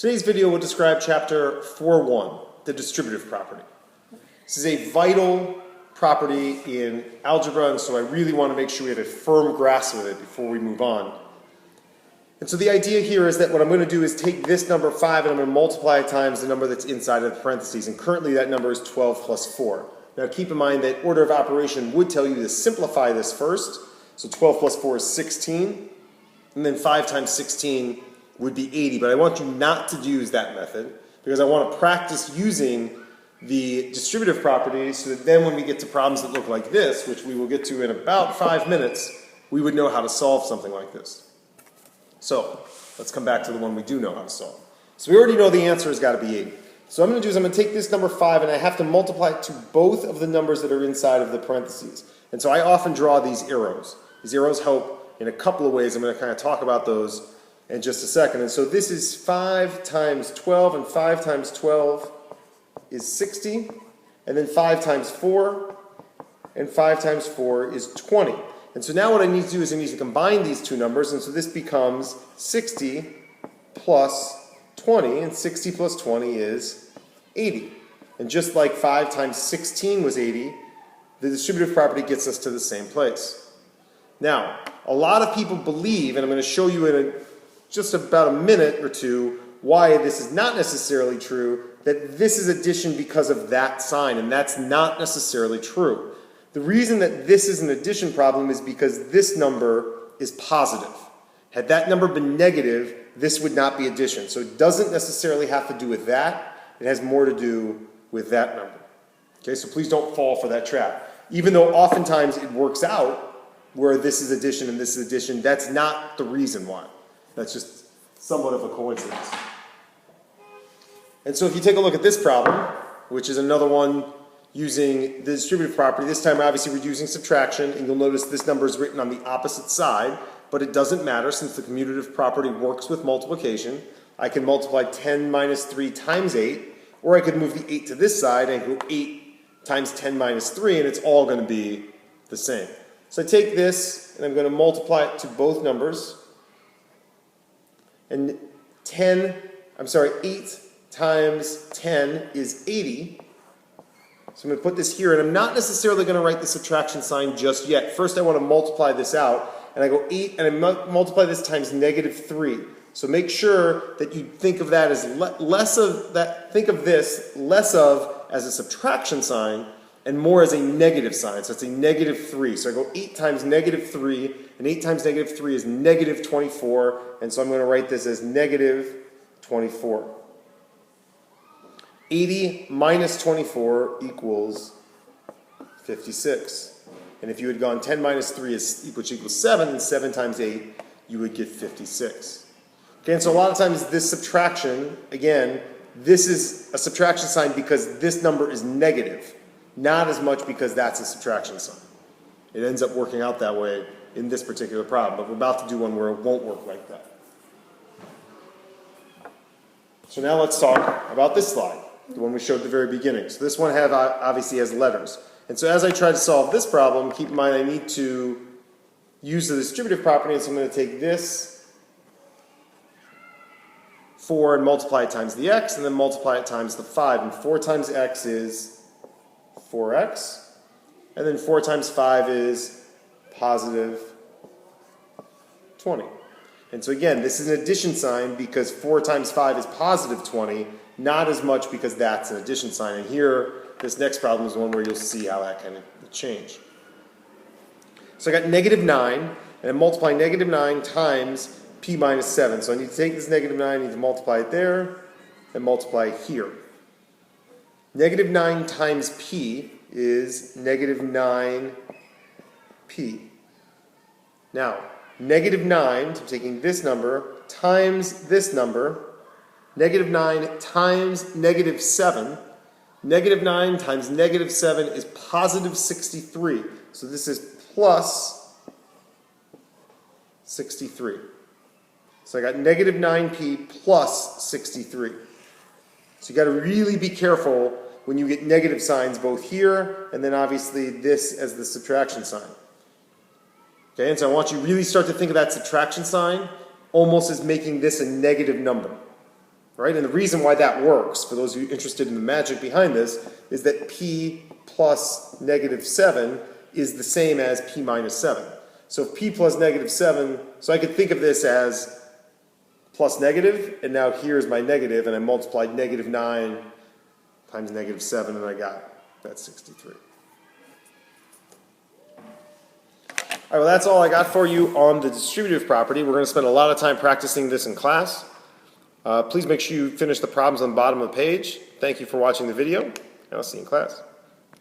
Today's video will describe chapter 4.1, the distributive property. This is a vital property in algebra, and so I really want to make sure we have a firm grasp of it before we move on. And so the idea here is that what I'm going to do is take this number 5 and I'm going to multiply it times the number that's inside of the parentheses, and currently that number is 12 plus 4. Now keep in mind that order of operation would tell you to simplify this first. So 12 plus 4 is 16, and then 5 times 16 would be 80, but I want you not to use that method because I want to practice using the distributive property so that then when we get to problems that look like this, which we will get to in about 5 minutes, we would know how to solve something like this. So let's come back to the one we do know how to solve. So we already know the answer has got to be 80. So what I'm going to do is I'm going to take this number 5 and I have to multiply it to both of the numbers that are inside of the parentheses. And so I often draw these arrows. These arrows help in a couple of ways. I'm going to kind of talk about those in just a second. And so this is 5 times 12, and 5 times 12 is 60. And then 5 times 4, and 5 times 4 is 20. And so now what I need to do is I need to combine these two numbers, and so this becomes 60 plus 20, and 60 plus 20 is 80. And just like 5 times 16 was 80, the distributive property gets us to the same place. Now, a lot of people believe, and I'm going to show you in just about a minute or two why this is not necessarily true, that this is addition because of that sign, and that's not necessarily true. The reason that this is an addition problem is because this number is positive. Had that number been negative, this would not be addition. So it doesn't necessarily have to do with that. It has more to do with that number. Okay, so please don't fall for that trap. Even though oftentimes it works out where this is addition and this is addition, that's not the reason why. That's just somewhat of a coincidence. And so if you take a look at this problem, which is another one using the distributive property, this time obviously we're using subtraction, and you'll notice this number is written on the opposite side, but it doesn't matter since the commutative property works with multiplication. I can multiply 10 minus 3 times 8, or I could move the 8 to this side and go 8 times 10 minus 3, and it's all going to be the same. So I take this, and I'm going to multiply it to both numbers, and 8 times 10 is 80. So I'm going to put this here, and I'm not necessarily going to write the subtraction sign just yet. First I want to multiply this out, and I go 8, and I multiply this times negative 3. So make sure that you think of that as think of this less of as a subtraction sign and more as a negative sign. So it's a negative 3. So I go 8 times negative 3, and 8 times negative 3 is negative 24, and so I'm going to write this as negative 24. 80 minus 24 equals 56. And if you had gone 10 minus 3 which equals 7, and 7 times 8, you would get 56. Okay, and so a lot of times this subtraction, again, this is a subtraction sign because this number is negative, not as much because that's a subtraction sign. It ends up working out that way in this particular problem, but we're about to do one where it won't work like that. So now let's talk about this slide, the one we showed at the very beginning. So this one obviously has letters. And so as I try to solve this problem, keep in mind I need to use the distributive property, and so I'm going to take this 4 and multiply it times the x, and then multiply it times the 5. And 4 times x is 4x, and then 4 times 5 is positive 20. And so again, this is an addition sign because 4 times 5 is positive 20, not as much because that's an addition sign. And here, this next problem is one where you'll see how that can change. So I got negative 9, and I'm multiplying negative 9 times p minus 7. So I need to take this negative 9, I need to multiply it there, and multiply it here. Negative 9 times p is negative 9p. Now, negative 9, so I'm taking this number, times this number, negative 9 times negative 7. Negative 9 times negative 7 is positive 63. So this is plus 63. So I got negative 9p plus 63. So you got to really be careful when you get negative signs both here and then obviously this as the subtraction sign. Okay, and so I want you to really start to think of that subtraction sign almost as making this a negative number. right? And the reason why that works, for those of you interested in the magic behind this, is that p plus negative 7 is the same as p minus 7. So if p plus negative 7, so I could think of this as plus negative, and now here's my negative, and I multiplied negative 9 times negative 7, and I got that 63. All right, well, that's all I got for you on the distributive property. We're going to spend a lot of time practicing this in class. Please make sure you finish the problems on the bottom of the page. Thank you for watching the video, and I'll see you in class.